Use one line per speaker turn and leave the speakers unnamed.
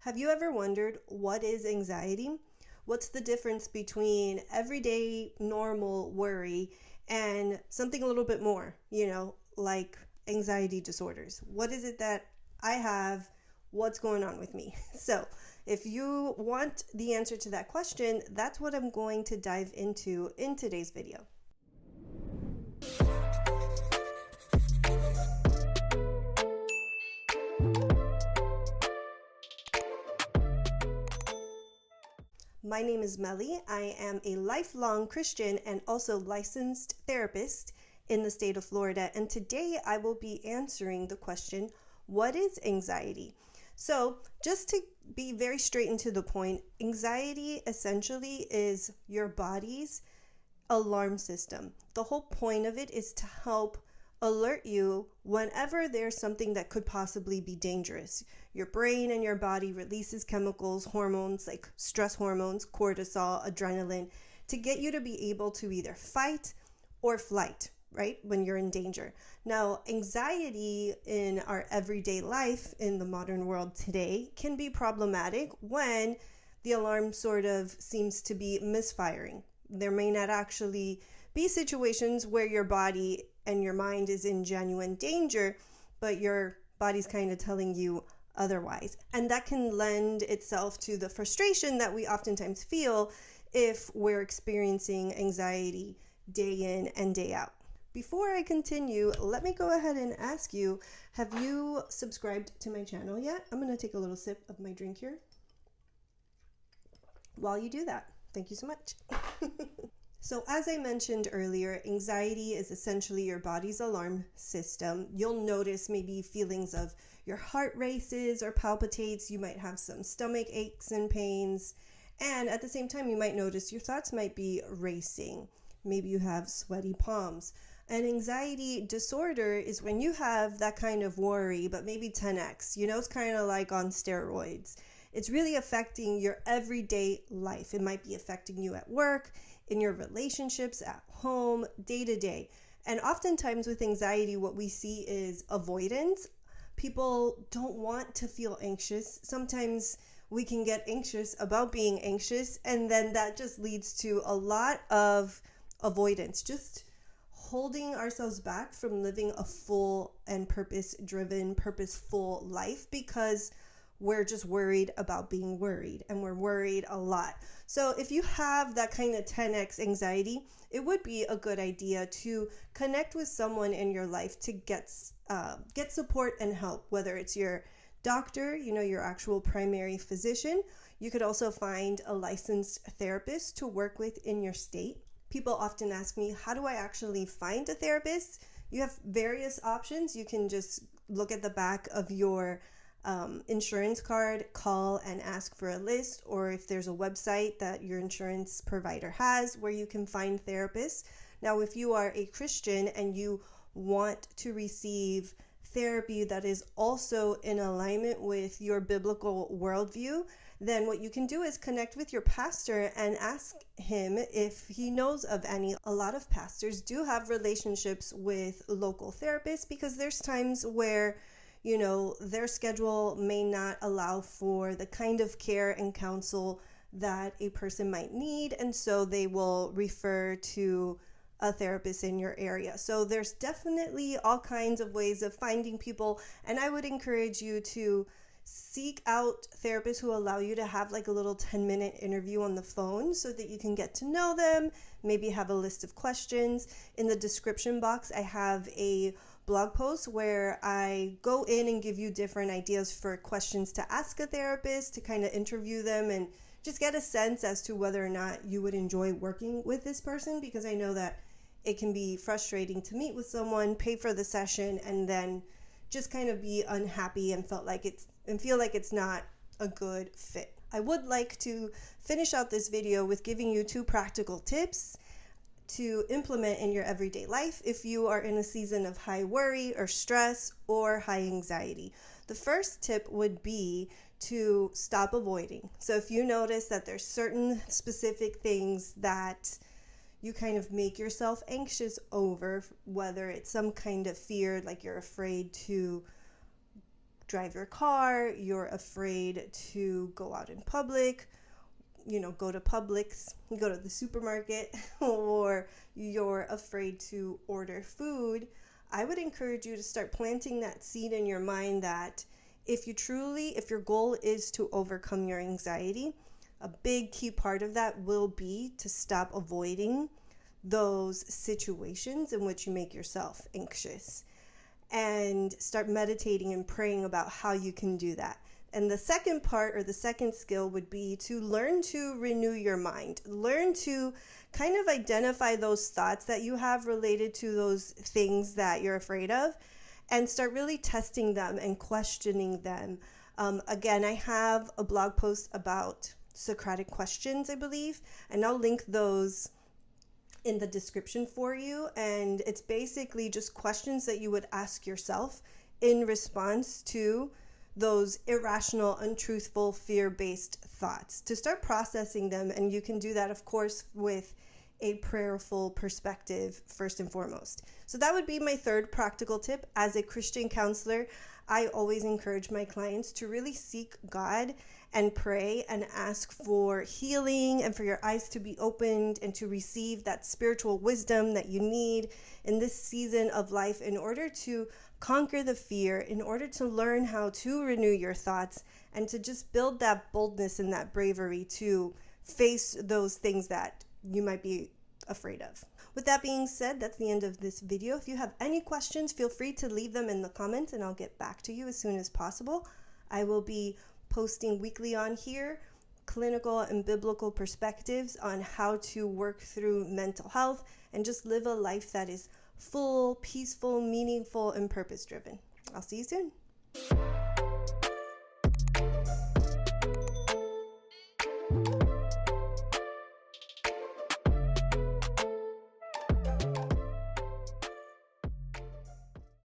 Have you ever wondered, what is anxiety? What's the difference between everyday normal worry and something a little bit more, like anxiety disorders? What is it that I have? What's going on with me? So if you want the answer to that question, that's what I'm going to dive into in today's video. My name is Meli. I am a lifelong Christian and also licensed therapist in the state of Florida. And today I will be answering the question, what is anxiety? So just to be very straight and to the point, anxiety essentially is your body's alarm system. The whole point of it is to help alert you whenever there's something that could possibly be dangerous. Your brain and your body releases chemicals, hormones like stress hormones, cortisol, adrenaline, to get you to be able to either fight or flight, right? When you're in danger. Now, anxiety in our everyday life in the modern world today can be problematic when the alarm sort of seems to be misfiring. There may not actually be situations where your body and your mind is in genuine danger, but your body's kind of telling you otherwise. And that can lend itself to the frustration that we oftentimes feel if we're experiencing anxiety day in and day out. Before I continue, let me go ahead and ask you, have you subscribed to my channel yet? I'm going to take a little sip of my drink here. While you do that, thank you so much. So as I mentioned earlier, anxiety is essentially your body's alarm system. You'll notice maybe feelings of your heart races or palpitates. You might have some stomach aches and pains. And at the same time, you might notice your thoughts might be racing. Maybe you have sweaty palms. An anxiety disorder is when you have that kind of worry, but maybe 10x. It's kind of like on steroids. It's really affecting your everyday life. It might be affecting you at work, in your relationships, at home, day to day. And oftentimes with anxiety, what we see is avoidance. People don't want to feel anxious. Sometimes we can get anxious about being anxious, and then that just leads to a lot of avoidance, just holding ourselves back from living a full and purpose-driven, purposeful life because we're just worried about being worried, and we're worried a lot. So if you have that kind of 10x anxiety, it would be a good idea to connect with someone in your life to get support and help, whether it's your doctor, your actual primary physician. You could also find a licensed therapist to work with in your state. People often ask me, how do I actually find a therapist? You have various options. You can just look at the back of your insurance card, call and ask for a list, or if there's a website that your insurance provider has where you can find therapists. Now, if you are a Christian and you want to receive therapy that is also in alignment with your biblical worldview, then what you can do is connect with your pastor and ask him if he knows of any. A lot of pastors do have relationships with local therapists because there's times where their schedule may not allow for the kind of care and counsel that a person might need, and so they will refer to a therapist in your area. So there's definitely all kinds of ways of finding people, and I would encourage you to seek out therapists who allow you to have like a little 10-minute interview on the phone so that you can get to know them, maybe have a list of questions. In the description box, I have a blog post where I go in and give you different ideas for questions to ask a therapist, to kind of interview them and just get a sense as to whether or not you would enjoy working with this person, because I know that it can be frustrating to meet with someone, pay for the session, and then just kind of be unhappy and feel like it's not a good fit. I would like to finish out this video with giving you 2 practical tips to implement in your everyday life if you are in a season of high worry or stress or high anxiety. The first tip would be to stop avoiding. So if you notice that there's certain specific things that you kind of make yourself anxious over, whether it's some kind of fear, like you're afraid to drive your car, you're afraid to go out in public, go to Publix, go to the supermarket, or you're afraid to order food, I would encourage you to start planting that seed in your mind that if your goal is to overcome your anxiety, a big key part of that will be to stop avoiding those situations in which you make yourself anxious and start meditating and praying about how you can do that. And the second part, or the second skill, would be to learn to renew your mind. Learn to kind of identify those thoughts that you have related to those things that you're afraid of and start really testing them and questioning them. Again, I have a blog post about Socratic questions, I believe, and I'll link those in the description for you. And it's basically just questions that you would ask yourself in response to those irrational, untruthful, fear-based thoughts to start processing them. And you can do that, of course, with a prayerful perspective first and foremost. So that would be my third practical tip. As a Christian counselor, I always encourage my clients to really seek God and pray and ask for healing and for your eyes to be opened and to receive that spiritual wisdom that you need in this season of life in order to conquer the fear, in order to learn how to renew your thoughts and to just build that boldness and that bravery to face those things that you might be afraid of. With that being said, that's the end of this video. If you have any questions, feel free to leave them in the comments and I'll get back to you as soon as possible. I will be posting weekly on here clinical and biblical perspectives on how to work through mental health and just live a life that is full, peaceful, meaningful, and purpose-driven. I'll see you soon.